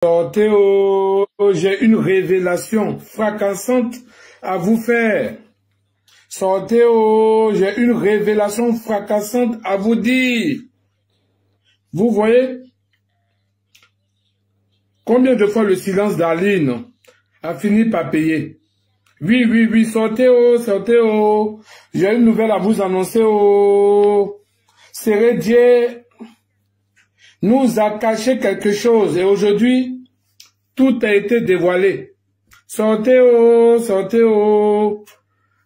Sortez, j'ai une révélation fracassante à vous faire. Sortez, j'ai une révélation fracassante à vous dire. Vous voyez combien de fois le silence d'Aline a fini par payer? Oui, oui, oui, sortez, sortez, j'ai une nouvelle à vous annoncer, Dieu nous a caché quelque chose et aujourd'hui, tout a été dévoilé. Sortez, sortez,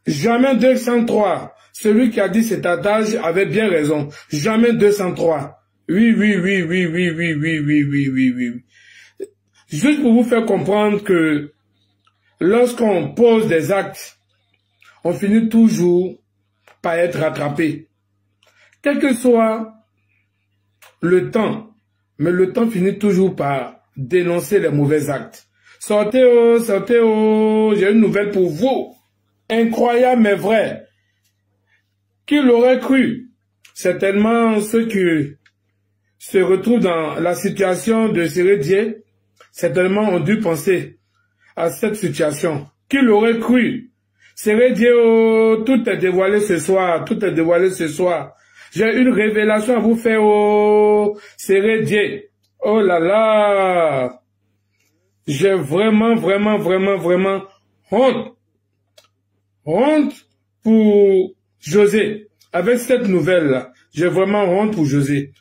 jamais 203. Celui qui a dit cet adage avait bien raison. Jamais 203. Oui, oui, oui, oui, oui, oui, oui, oui, oui, oui, oui. Juste pour vous faire comprendre que lorsqu'on pose des actes, on finit toujours par être rattrapé. Quel que soit le temps, mais le temps finit toujours par dénoncer les mauvais actes. Sortez, sortez, j'ai une nouvelle pour vous. Incroyable mais vrai. Qui l'aurait cru? Certainement ceux qui se retrouvent dans la situation de Sérédier, certainement ont dû penser à cette situation. Qui l'aurait cru? Sérédier, tout est dévoilé ce soir, tout est dévoilé ce soir. J'ai une révélation à vous faire, Sérédier. Oh là là! J'ai vraiment, vraiment, vraiment, vraiment honte. Honte pour José. Avec cette nouvelle-là, j'ai vraiment honte pour José.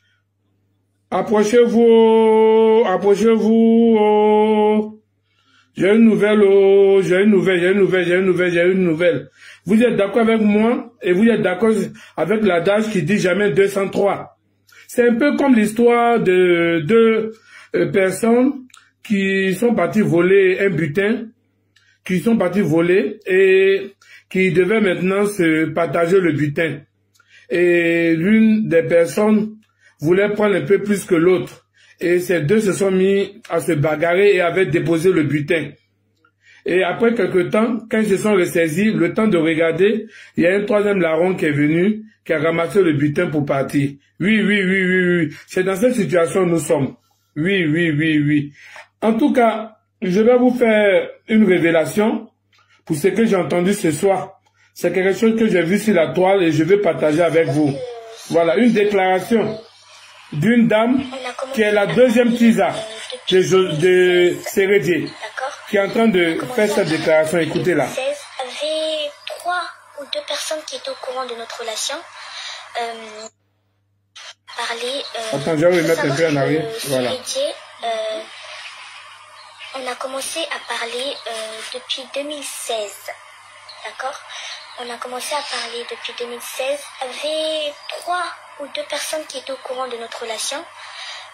Approchez-vous, approchez-vous. J'ai une nouvelle, j'ai une nouvelle, j'ai une nouvelle, j'ai une nouvelle, j'ai une nouvelle. Vous êtes d'accord avec moi et vous êtes d'accord avec l'adage qui dit jamais 203. C'est un peu comme l'histoire de deux personnes qui sont parties voler un butin, qui sont parties voler et qui devaient maintenant se partager le butin. Et l'une des personnes voulait prendre un peu plus que l'autre. Et ces deux se sont mis à se bagarrer et avaient déposé le butin. Et après quelque temps, quand ils se sont ressaisis, le temps de regarder, il y a un troisième larron qui est venu, qui a ramassé le butin pour partir. Oui, oui, oui, oui, oui. C'est dans cette situation que nous sommes. Oui, oui, oui, oui. En tout cas, je vais vous faire une révélation pour ce que j'ai entendu ce soir. C'est quelque chose que j'ai vu sur la toile et je vais partager avec vous. Voilà, une déclaration d'une dame qui est la deuxième tisa de Sérédier, qui est en train de faire cette déclaration. Écoutez-la. Il y avait 3 ou 2 personnes qui étaient au courant de notre relation. Attends, je vais remettre un peu en arrière. Voilà. On a commencé à parler depuis 2016. D'accord? On a commencé à parler depuis 2016. Il y avait 3 ou 2 personnes qui étaient au courant de notre relation.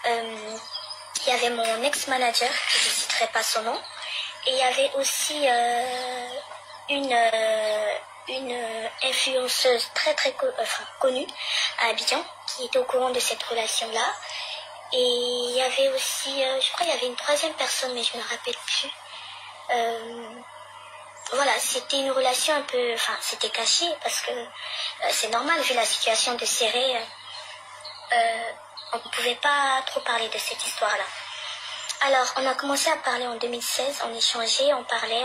Il y avait mon ex-manager, je ne citerai pas son nom. Et il y avait aussi une influenceuse très connue à Abidjan qui était au courant de cette relation-là. Et il y avait aussi, je crois qu'il y avait une 3e personne, mais je ne me rappelle plus. Voilà, c'était une relation un peu, enfin, c'était caché parce que c'est normal vu la situation de Séré, on ne pouvait pas trop parler de cette histoire-là. Alors, on a commencé à parler en 2016, on échangeait, on parlait,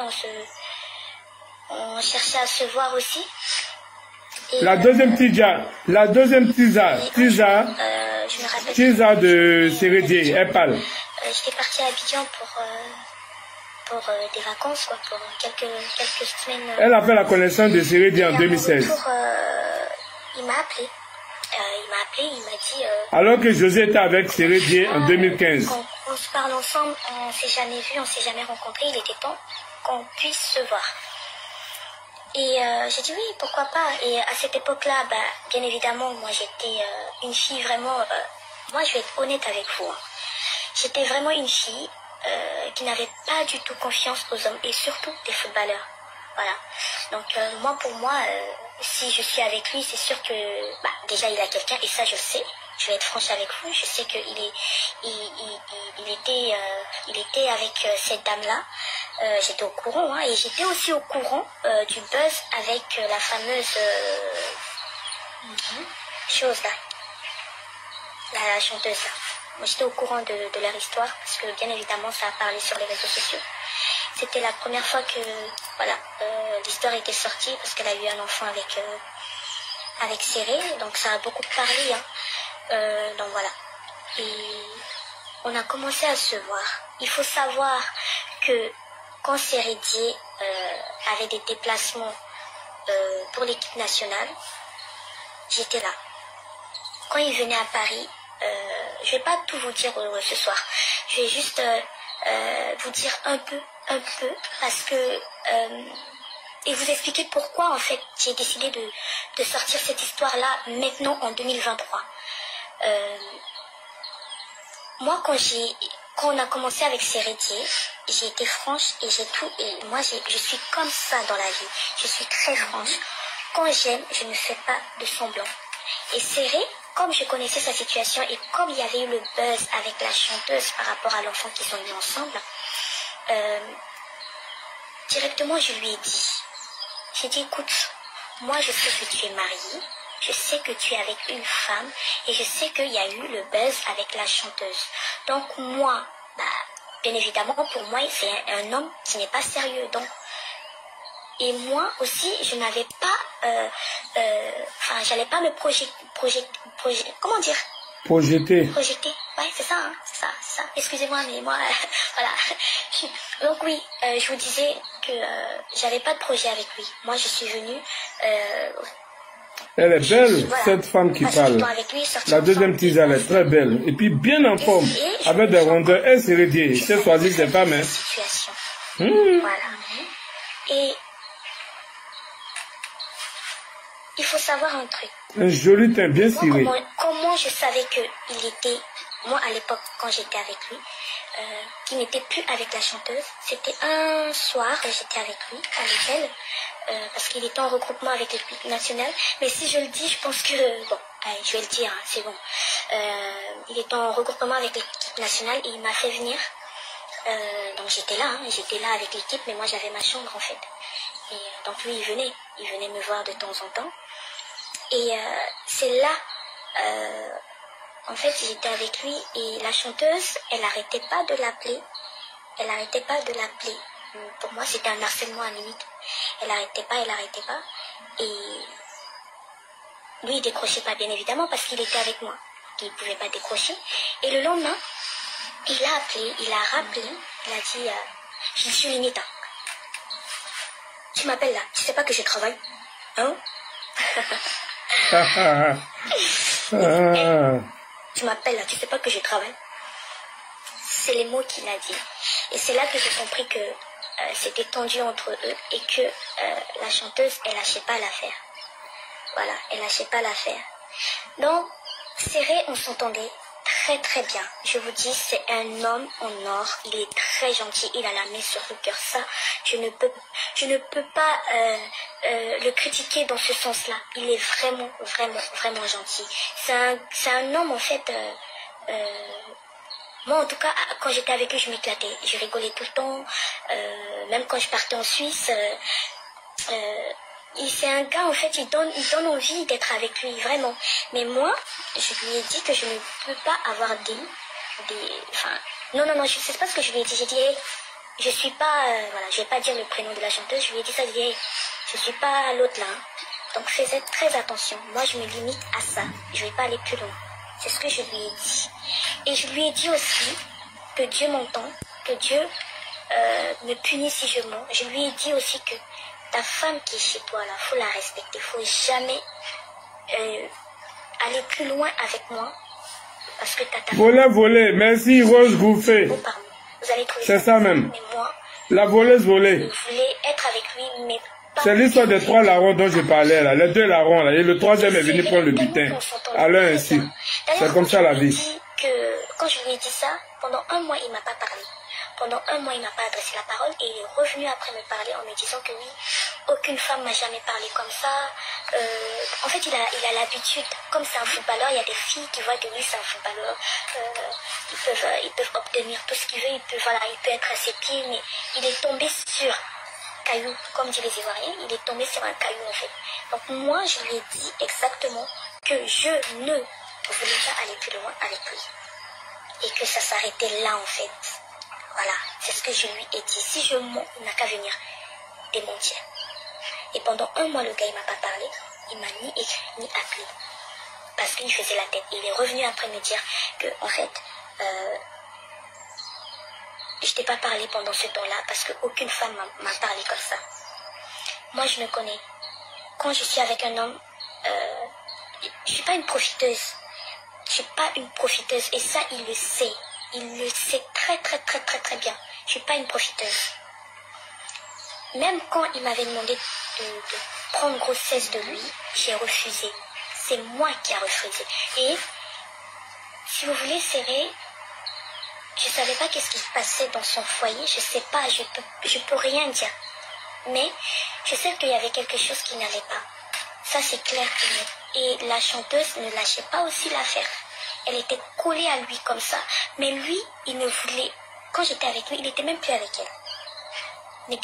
on cherchait à se voir aussi. Et, la deuxième tisa de Sérédier, elle parle. J'étais partie à Abidjan pour des vacances, quoi, pour quelques semaines. Elle a fait la connaissance de Sérédier en 2016. Il m'a appelé. Il m'a dit... alors que José était avec Sérédier en 2015. On se parle ensemble, on ne s'est jamais vu, on ne s'est jamais rencontré. Il était temps qu'on puisse se voir. Et j'ai dit oui, pourquoi pas. Et à cette époque-là, bah, bien évidemment, moi j'étais une fille vraiment... moi je vais être honnête avec vous. Hein. J'étais vraiment une fille qui n'avait pas du tout confiance aux hommes et surtout des footballeurs. Voilà. Donc moi, pour moi, si je suis avec lui, c'est sûr que bah, déjà il a quelqu'un et ça je sais. Je vais être franche avec vous. Je sais qu'il était avec cette dame-là. J'étais au courant, hein, et j'étais aussi au courant du buzz avec la fameuse chose là, la chanteuse là. moi j'étais au courant de leur histoire, parce que bien évidemment ça a parlé sur les réseaux sociaux. C'était la première fois que voilà, l'histoire était sortie, parce qu'elle a eu un enfant avec Séré, donc ça a beaucoup parlé. Hein. Donc voilà. Et on a commencé à se voir. Il faut savoir que quand Séré Dié avait des déplacements pour l'équipe nationale, j'étais là. Quand il venait à Paris, je vais pas tout vous dire ce soir. Je vais juste vous dire un peu, parce que et vous expliquer pourquoi en fait j'ai décidé de sortir cette histoire-là maintenant en 2023. Moi, quand on a commencé avec Séré Dié, j'ai été franche et j'ai tout. Et moi, je suis comme ça dans la vie. Je suis très franche. Quand j'aime, je ne fais pas de semblant. Et Séré, comme je connaissais sa situation et comme il y avait eu le buzz avec la chanteuse par rapport à l'enfant qu'ils ont eu ensemble, directement je lui ai dit. J'ai dit, écoute, moi je sais que tu es mariée, je sais que tu es avec une femme et je sais qu'il y a eu le buzz avec la chanteuse. Donc moi, bien évidemment, pour moi, c'est un homme qui n'est pas sérieux. Donc, et moi aussi, je n'avais pas, j'allais pas me projeter, comment dire? Projeter. Projeter, ouais, c'est ça, hein, c'est ça. Excusez-moi, mais moi, voilà. Donc oui, je vous disais que j'avais pas de projet avec lui. Moi, je suis venue. Elle est belle, voilà, cette femme qui parle. Avec lui, la deuxième teaser, elle est très belle. Et puis bien en forme, avec des rondeurs. Elle s'est rédiée. C'est choisi ses femmes, hein. Situation. Voilà. Et il faut savoir un truc. Un joli teint bien ciré. Comment je savais qu'il était, moi à l'époque quand j'étais avec lui, qu'il n'était plus avec la chanteuse. C'était un soir, j'étais avec lui à l'hôtel, parce qu'il était en regroupement avec l'équipe nationale. Mais si je le dis, je pense que, bon, allez, je vais le dire, hein, c'est bon. Il était en regroupement avec l'équipe nationale et il m'a fait venir. Donc j'étais là avec l'équipe, mais moi j'avais ma chambre en fait. Et donc lui il venait me voir de temps en temps. Et c'est là, en fait j'étais avec lui et la chanteuse, elle n'arrêtait pas de l'appeler. Pour moi c'était un harcèlement à limite. Elle n'arrêtait pas. Et lui il décrochait pas bien évidemment parce qu'il était avec moi. Il ne pouvait pas décrocher. Et le lendemain, il a appelé, il a rappelé, il a dit, je suis Linita. Tu m'appelles là, tu sais pas que je travaille, hein? Tu m'appelles là, tu sais pas que je travaille. C'est les mots qu'il a dit. Et c'est là que j'ai compris que c'était tendu entre eux et que la chanteuse, elle lâchait pas l'affaire. Voilà, elle lâchait pas l'affaire. Donc, Séré, on s'entendait très très bien. Je vous dis, c'est un homme en or. Il est très gentil. Il a la main sur le cœur. Ça, je ne peux pas le critiquer dans ce sens-là. Il est vraiment gentil. C'est un homme en fait. Moi, en tout cas, quand j'étais avec lui, je m'éclatais. Je rigolais tout le temps. Même quand je partais en Suisse. C'est un gars, en fait, il donne envie d'être avec lui, vraiment. Mais moi, je lui ai dit que je ne peux pas avoir non, je sais pas ce que je lui ai dit. J'ai dit, hey, je suis pas, voilà, je vais pas dire le prénom de la chanteuse. Je lui ai dit ça, je lui ai dit, hey, je suis pas l'autre là. Donc, faites très attention. Moi, je me limite à ça. Je vais pas aller plus loin. C'est ce que je lui ai dit. Et je lui ai dit aussi que Dieu m'entend, que Dieu me punit si je mens. Je lui ai dit aussi que ta femme qui est chez toi là, faut la respecter. Faut jamais aller plus loin avec moi parce que t'as ta femme. Voler. Merci Rose Gouffé. Oh, pardon. Vous allez trouver c'est ça même. Mais moi, la voleuse volée. Je voulais être avec lui, mais pas. C'est l'histoire des 3 larrons dont je parlais là. Les 2 larrons là. Et le 3e est venu prendre le butin. Alors ainsi. C'est comme ça la vie. Quand je lui ai dit ça, pendant un mois, il m'a pas parlé. Pendant un mois, il m'a pas adressé la parole et il est revenu après me parler en me disant que oui, aucune femme m'a jamais parlé comme ça. En fait, il a l'habitude, comme c'est un footballeur, il y a des filles qui voient que lui, c'est un footballeur. Ils peuvent obtenir tout ce qu'ils veulent, il peut être à ses pieds, mais il est tombé sur caillou, comme disent les Ivoiriens, il est tombé sur un caillou en fait. Donc moi, je lui ai dit exactement que je ne voulais pas aller plus loin avec lui. et que ça s'arrêtait là en fait. Voilà, c'est ce que je lui ai dit. Si je mens, il n'a qu'à venir démentir. Et pendant 1 mois, le gars, il m'a pas parlé. Il m'a ni écrit, ni appelé. Parce qu'il faisait la tête. Il est revenu après me dire que, en fait, je t'ai pas parlé pendant ce temps-là parce qu'aucune femme m'a parlé comme ça. Moi, je me connais. Quand je suis avec un homme, je suis pas une profiteuse. Je suis pas une profiteuse. Et ça, il le sait. Il le sait très bien. Je suis pas une profiteuse. Même quand il m'avait demandé de prendre grossesse de lui, j'ai refusé. C'est moi qui ai refusé. Et si vous voulez serrer, je savais pas qu'est-ce qui se passait dans son foyer. Je sais pas, je peux rien dire. Mais je sais qu'il y avait quelque chose qui n'allait pas. Ça c'est clair et net. Et la chanteuse ne lâchait pas aussi l'affaire. Elle était collée à lui comme ça. Mais lui, il ne voulait... Quand j'étais avec lui, il n'était même plus avec elle. Mais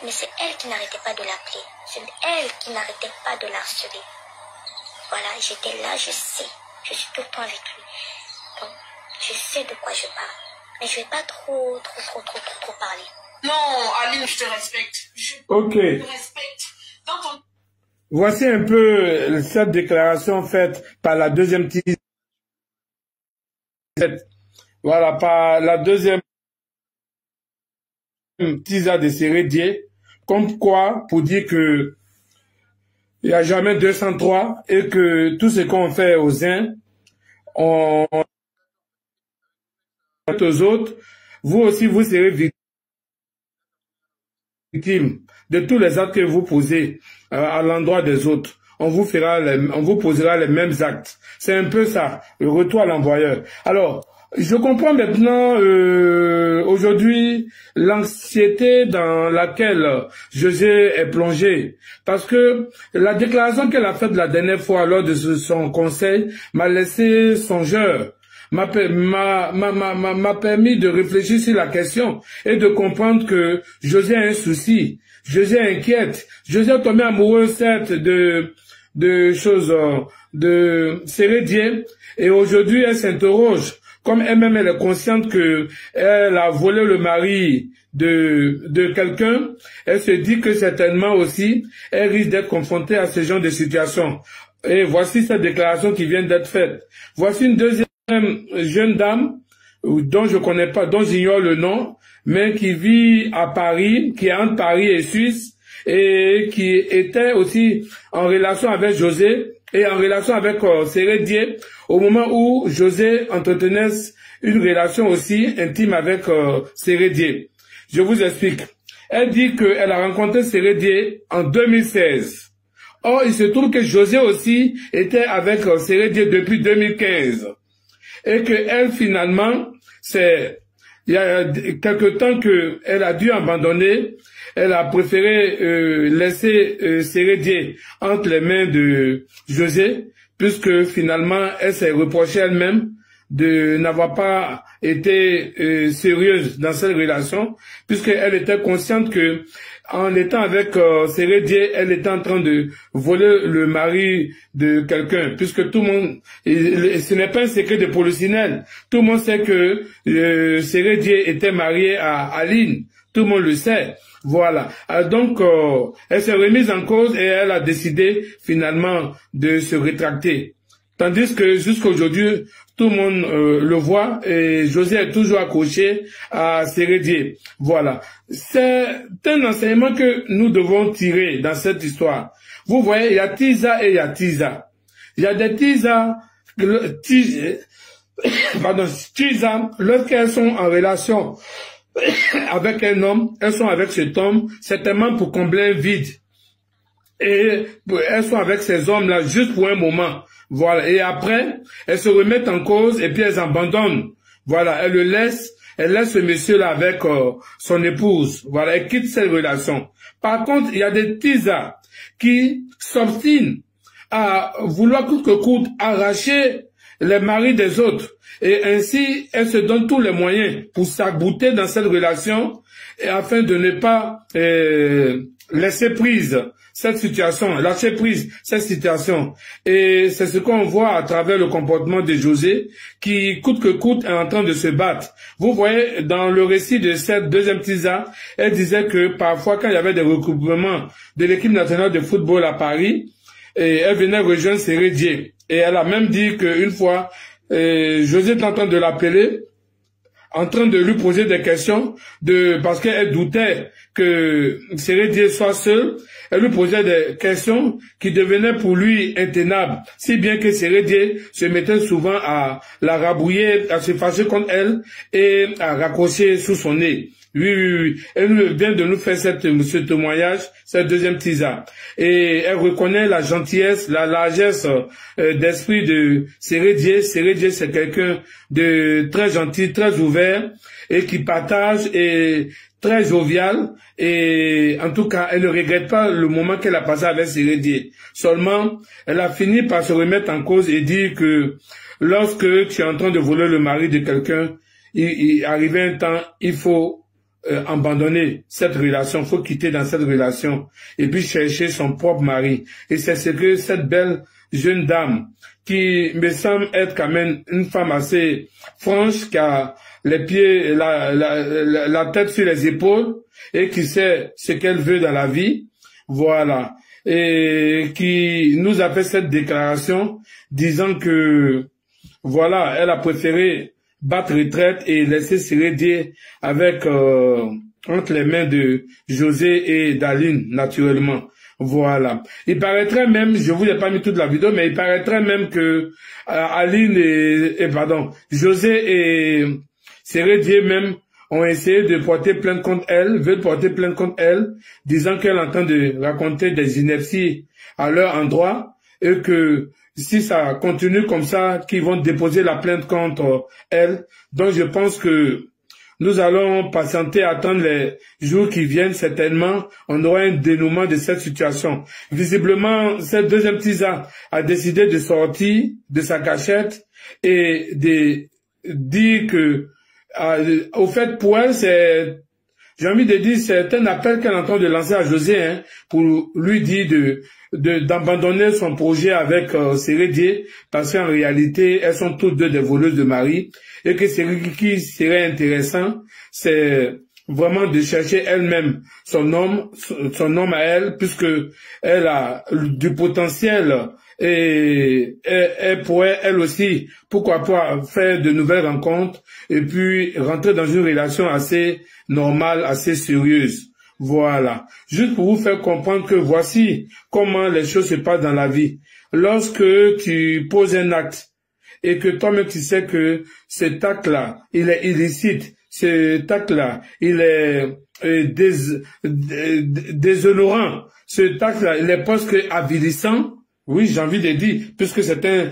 c'est elle qui n'arrêtait pas de l'appeler. C'est elle qui n'arrêtait pas de l'harceler. Voilà, j'étais là, je sais. Je suis tout le temps avec lui. Donc, je sais de quoi je parle. Mais je vais pas trop parler. Non, Aline, je te respecte. Ok. Je te respecte. Dans ton... Voici un peu cette déclaration faite par la deuxième teaser. Voilà, par la deuxième teaser de Sérédier. Comme quoi, pour dire que il n'y a jamais 203 et que tout ce qu'on fait aux uns, on fait aux autres. Vous aussi, vous serez victime de tous les actes que vous posez à l'endroit des autres. On vous posera les mêmes actes. C'est un peu ça, le retour à l'envoyeur. Alors, je comprends maintenant aujourd'hui l'anxiété dans laquelle José est plongé. Parce que la déclaration qu'elle a faite la dernière fois lors de son conseil m'a laissé songeur. M'a permis de réfléchir sur la question et de comprendre que José a un souci. José inquiète. José est tombé amoureux, certes, de Sérédier. Et aujourd'hui, elle s'interroge. Comme elle-même, elle est consciente que elle a volé le mari de quelqu'un, elle se dit que certainement aussi, elle risque d'être confrontée à ce genre de situation. Et voici cette déclaration qui vient d'être faite. Voici une deuxième jeune dame dont je connais pas, dont j'ignore le nom, mais qui vit à Paris, qui est entre Paris et Suisse, et qui était aussi en relation avec José et en relation avec Sérédier au moment où José entretenait une relation aussi intime avec Sérédier. Je vous explique. Elle dit qu'elle a rencontré Sérédier en 2016. Or, il se trouve que José aussi était avec Sérédier depuis 2015. Et que elle, finalement, il y a quelque temps qu'elle a dû abandonner. Elle a préféré laisser Sérédier entre les mains de José, puisque finalement, elle s'est reprochée elle-même de n'avoir pas été sérieuse dans cette relation, puisqu'elle était consciente que en étant avec Sérédier, elle était en train de voler le mari de quelqu'un, puisque tout le monde, ce n'est pas un secret de polichinelle, tout le monde sait que Sérédier était marié à Aline, tout le monde le sait. Voilà. Donc, elle s'est remise en cause et elle a décidé finalement de se rétracter. Tandis que jusqu'à aujourd'hui, tout le monde le voit et José est toujours accroché à Sérédier. Voilà. C'est un enseignement que nous devons tirer dans cette histoire. Vous voyez, il y a Tisa et il y a Tisa. Il y a des Tisa, lorsqu'elles sont en relation avec un homme, elles sont avec cet homme, certainement pour combler un vide. Et elles sont avec ces hommes-là juste pour un moment. Voilà. Et après, elles se remettent en cause et puis elles abandonnent. Voilà. Elle laisse ce monsieur-là avec son épouse. Voilà. Elle quitte cette relation. Par contre, il y a des tisas qui s'obstinent à vouloir coûte que coûte arracher les maris des autres. Et ainsi, elle se donne tous les moyens pour s'abouter dans cette relation et afin de ne pas laisser prise cette situation, lâcher prise cette situation. Et c'est ce qu'on voit à travers le comportement de José, qui coûte que coûte est en train de se battre. Vous voyez, dans le récit de cette deuxième Tisa, elle disait que parfois quand il y avait des regroupements de l'équipe nationale de football à Paris, et elle venait rejoindre Sérédier. Et elle a même dit qu'une fois, José est en train de l'appeler, en train de lui poser des questions, parce qu'elle doutait que Sérédier soit seul. Elle lui posait des questions qui devenaient pour lui intenables, si bien que Sérédier se mettait souvent à la rabrouiller, à se fâcher contre elle et à raccrocher sous son nez. Oui. Elle vient de nous faire ce témoignage, cette deuxième Tisa. Et elle reconnaît la gentillesse, la largesse d'esprit de Sérédier. Sérédier, c'est quelqu'un de très gentil, très ouvert et qui partage et très jovial. Et en tout cas, elle ne regrette pas le moment qu'elle a passé avec Sérédier. Seulement, elle a fini par se remettre en cause et dire que lorsque tu es en train de voler le mari de quelqu'un, il arrivait un temps, il faut abandonner cette relation, faut quitter dans cette relation et puis chercher son propre mari. Et c'est ce que cette belle jeune dame, qui me semble être quand même une femme assez franche, qui a les pieds, la tête sur les épaules et qui sait ce qu'elle veut dans la vie, voilà, et qui nous a fait cette déclaration disant que voilà, elle a préféré battre retraite et laisser Sérédier avec entre les mains de José et d'Aline, naturellement. Voilà. Il paraîtrait même, je vous ai pas mis toute la vidéo, mais il paraîtrait même que Aline José et Sérédier même ont essayé de porter plainte contre elle, veulent porter plainte contre elle, disant qu'elle est en train de raconter des inepties à leur endroit et que si ça continue comme ça, qu'ils vont déposer la plainte contre elle. Donc je pense que nous allons patienter, attendre les jours qui viennent, certainement, on aura un dénouement de cette situation. Visiblement, cette deuxième Tisa a décidé de sortir de sa cachette et de dire que, au fait, pour elle, j'ai envie de dire, c'est un appel qu'elle est en train de lancer à José, hein, pour lui dire d'abandonner son projet avec Sérédier, parce qu'en réalité, elles sont toutes deux des voleuses de mari, et que ce qui serait intéressant, c'est vraiment de chercher elle-même son homme à elle, puisque elle a du potentiel et elle pourrait elle aussi, pourquoi pas, faire de nouvelles rencontres et puis rentrer dans une relation assez normale, assez sérieuse. Voilà. Juste pour vous faire comprendre que voici comment les choses se passent dans la vie. Lorsque tu poses un acte et que toi-même tu sais que cet acte-là, il est illicite, cet acte-là, il est déshonorant, cet acte-là, il est presque avilissant. Oui, j'ai envie de dire, puisque c'est un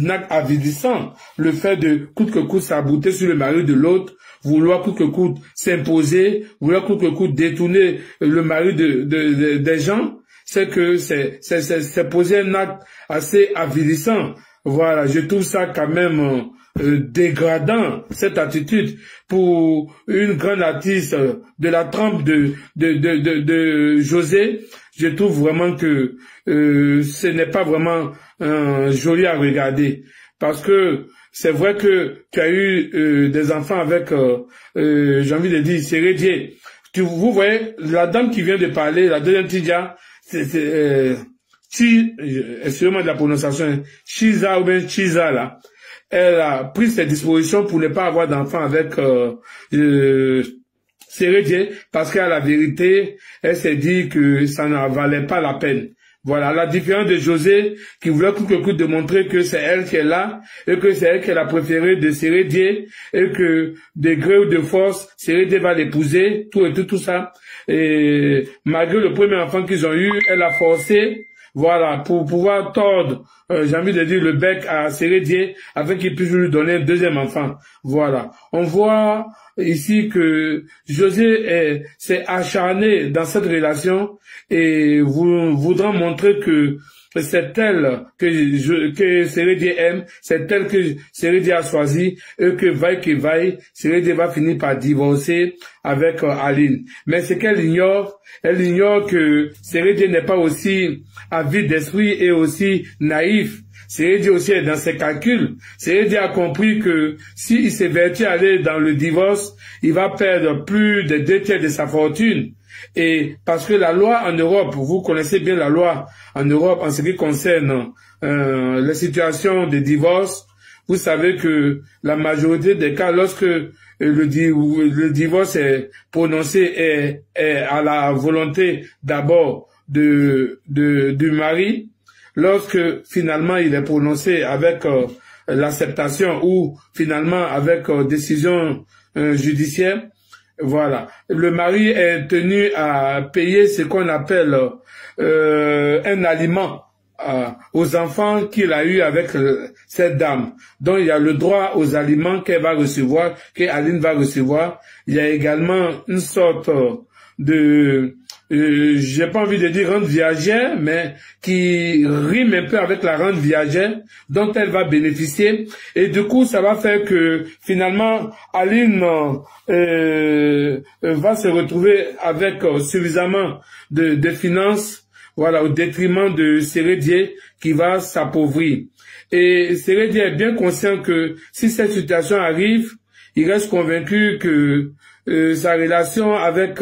acte avilissant, le fait de coûte que coûte s'abouter sur le mari de l'autre, vouloir coûte que coûte s'imposer, vouloir coûte que coûte détourner le mari des gens, c'est que c'est poser un acte assez avilissant. Voilà, je trouve ça quand même dégradant, cette attitude pour une grande artiste de la trempe de José. Je trouve vraiment que ce n'est pas vraiment joli à regarder, parce que c'est vrai que tu as eu des enfants avec, j'ai envie de dire, Sérédier. Vous voyez, la dame qui vient de parler, la deuxième Tidja, excusez-moi de la prononciation, Chiza ou bien Chiza là, elle a pris ses dispositions pour ne pas avoir d'enfant avec Sérédier, parce qu'à la vérité, elle s'est dit que ça n'en valait pas la peine. Voilà, la différence de José, qui voulait coûte que coûte démontrer que c'est elle qui est là, et que c'est elle qui est la préférée de Sérédier, et que de gré ou de force, Sérédier va l'épouser, tout ça. Et malgré le premier enfant qu'ils ont eu, elle a forcé, voilà, pour pouvoir tordre j'ai envie de dire, le bec à Sérédié afin qu'il puisse lui donner un deuxième enfant. Voilà. On voit ici que José s'est acharné dans cette relation et voudra montrer que c'est elle que Sérédié aime, c'est elle que Sérédié a choisi, et que vaille, Sérédié va finir par divorcer avec Aline. Mais ce qu'elle ignore, elle ignore que Sérédié n'est pas aussi avide d'esprit et aussi naïf. Sérédié aussi est dans ses calculs. Sérédié a compris que s'il s'évertue à aller dans le divorce, il va perdre plus de 2/3 de sa fortune. Et parce que la loi en Europe, vous connaissez bien la loi en Europe en ce qui concerne la situation de divorce, vous savez que la majorité des cas, lorsque le divorce est prononcé est à la volonté d'abord du mari, lorsque finalement il est prononcé avec l'acceptation ou finalement avec décision judiciaire, voilà. Le mari est tenu à payer ce qu'on appelle un aliment aux enfants qu'il a eu avec cette dame. Donc il y a le droit aux aliments qu'elle va recevoir, qu'Aline va recevoir. Il y a également une sorte de j'ai pas envie de dire rente viagère, mais qui rime un peu avec la rente viagère dont elle va bénéficier. Et du coup, ça va faire que finalement, Aline va se retrouver avec suffisamment de finances, voilà, au détriment de Sérédié qui va s'appauvrir. Et Sérédié est bien conscient que si cette situation arrive, il reste convaincu que sa relation avec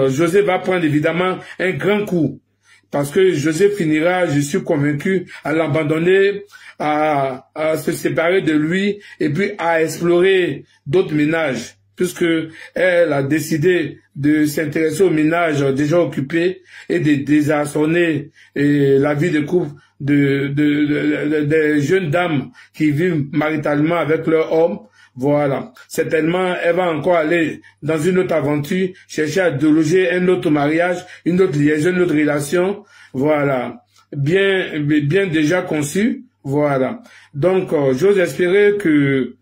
José va prendre évidemment un grand coup. Parce que José finira, je suis convaincu, à l'abandonner, à se séparer de lui et puis à explorer d'autres ménages. Puisque elle a décidé de s'intéresser aux ménages déjà occupés et de désarçonner la vie de couple des jeunes dames qui vivent maritalement avec leur homme. Voilà. Certainement, elle va encore aller dans une autre aventure, chercher à déloger un autre mariage, une autre liaison, une autre relation. Voilà. Bien déjà conçue. Voilà. Donc, j'ose espérer que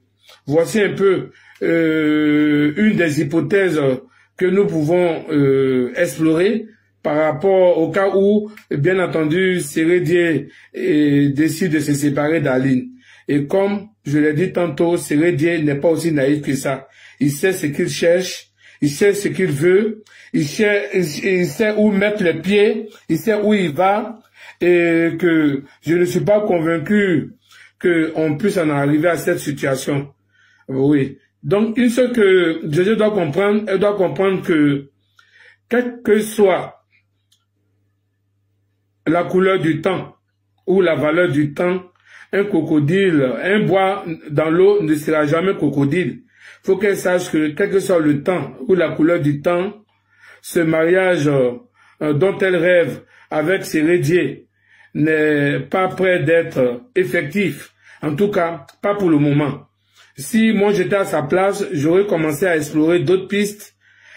voici un peu une des hypothèses que nous pouvons explorer par rapport au cas où, bien entendu, Sérédié décide de se séparer d'Aline. Et comme je l'ai dit tantôt, Sérédié n'est pas aussi naïf que ça. Il sait ce qu'il cherche, il sait ce qu'il veut, il sait où mettre les pieds, il sait où il va, et que je ne suis pas convaincu qu'on puisse en arriver à cette situation. Oui. Donc, une chose que Jojo doit comprendre, elle doit comprendre que, quelle que soit la couleur du temps ou la valeur du temps, un crocodile, un bois dans l'eau ne sera jamais crocodile. Faut qu'elle sache que, quel que soit le temps ou la couleur du temps, ce mariage dont elle rêve avec Sérédié n'est pas prêt d'être effectif. En tout cas, pas pour le moment. Si moi j'étais à sa place, j'aurais commencé à explorer d'autres pistes,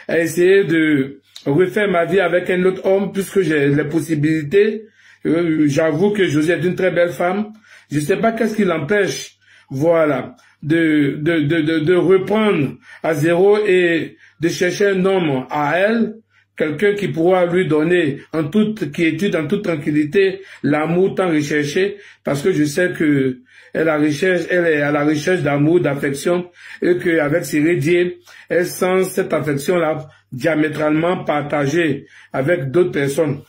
à essayer de refaire ma vie avec un autre homme puisque j'ai les possibilités. J'avoue que José est une très belle femme. Je sais pas qu'est-ce qui l'empêche, voilà, de reprendre à zéro et de chercher un homme à elle, quelqu'un qui pourra lui donner en toute quiétude, en toute tranquillité, l'amour tant recherché, parce que je sais que elle est à la recherche d'amour, d'affection, et qu'avec Sérédié, elle sent cette affection-là diamétralement partagée avec d'autres personnes.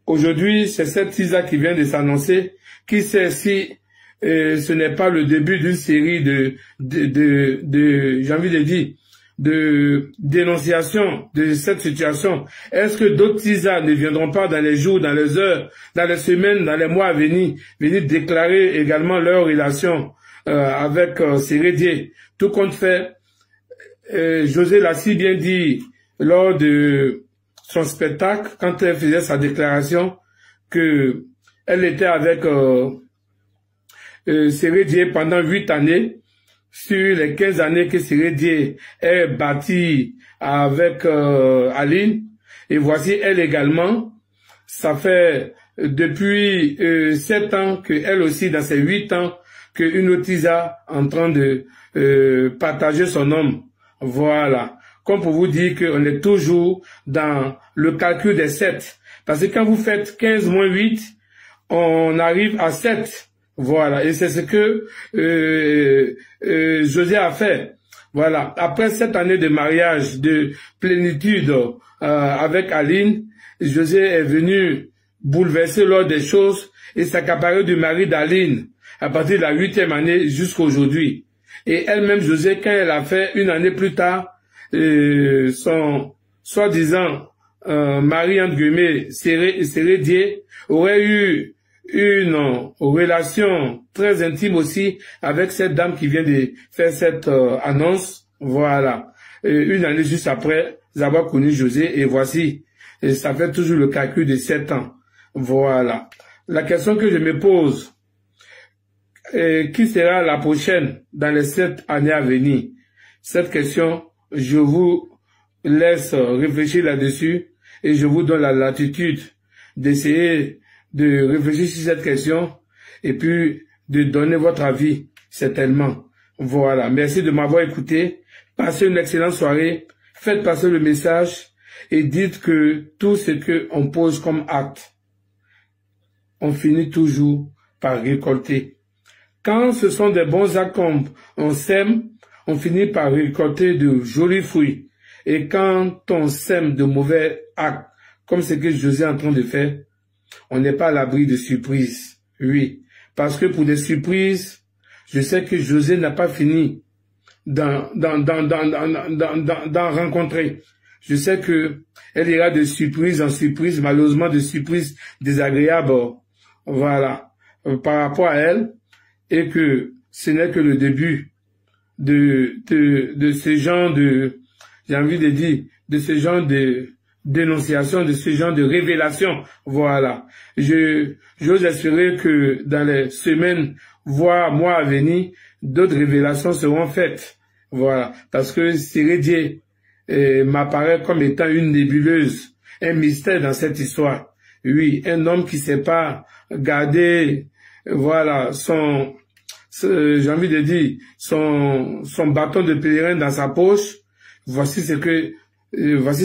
Aujourd'hui, c'est cette teaser qui vient de s'annoncer. Qui sait si ce n'est pas le début d'une série j'ai envie de dire, de dénonciation de cette situation. Est-ce que d'autres teasers ne viendront pas dans les jours, dans les heures, dans les semaines, dans les mois à venir déclarer également leur relation avec Sérédié? Tout compte fait, José l'a si bien dit lors de son spectacle, quand elle faisait sa déclaration, que elle était avec Sérédié pendant 8 années, sur les 15 années que Sérédié est bâti avec Aline. Et voici elle également, ça fait depuis 7 ans, que elle aussi, dans ses 8 ans, qu'une autre Isa en train de partager son homme. Voilà. Comme pour vous dire qu'on est toujours dans le calcul des 7. Parce que quand vous faites 15 moins 8, on arrive à 7. Voilà. Et c'est ce que José a fait. Voilà. Après 7 années de mariage, de plénitude avec Aline, José est venu bouleverser l'ordre des choses et s'accaparer du mari d'Aline à partir de la 8e année jusqu'à aujourd'hui. Et elle-même, José, quand elle a fait une année plus tard, son soi-disant mari, entre guillemets, Sérédier, aurait eu une relation très intime aussi avec cette dame qui vient de faire cette annonce. Voilà. Une année juste après avoir connu José, et voici, et ça fait toujours le calcul de 7 ans. Voilà. La question que je me pose, qui sera la prochaine dans les 7 années à venir? Cette question, je vous laisse réfléchir là-dessus et je vous donne la latitude d'essayer de réfléchir sur cette question et puis de donner votre avis, certainement. Voilà. Merci de m'avoir écouté. Passez une excellente soirée. Faites passer le message et dites que tout ce qu'on pose comme acte, on finit toujours par récolter. Quand ce sont des bons actes qu'on sème, on finit par récolter de jolis fruits. Et quand on sème de mauvais actes, comme ce que José est en train de faire, on n'est pas à l'abri de surprises. Oui, parce que pour des surprises, je sais que José n'a pas fini d'en rencontrer. Je sais que elle ira de surprise en surprise, malheureusement de surprises désagréables, voilà, par rapport à elle, et que ce n'est que le début de ce genre de, j'ai envie de dire, de ce genre de dénonciation, de ce genre de révélation. Voilà. J'ose espérer que dans les semaines, voire mois à venir, d'autres révélations seront faites. Voilà. Parce que Sérédier m'apparaît comme étant une nébuleuse, un mystère dans cette histoire. Oui, un homme qui sait pas garder, voilà, j'ai envie de dire, son bâton de pèlerin dans sa poche. Voici ce que, voici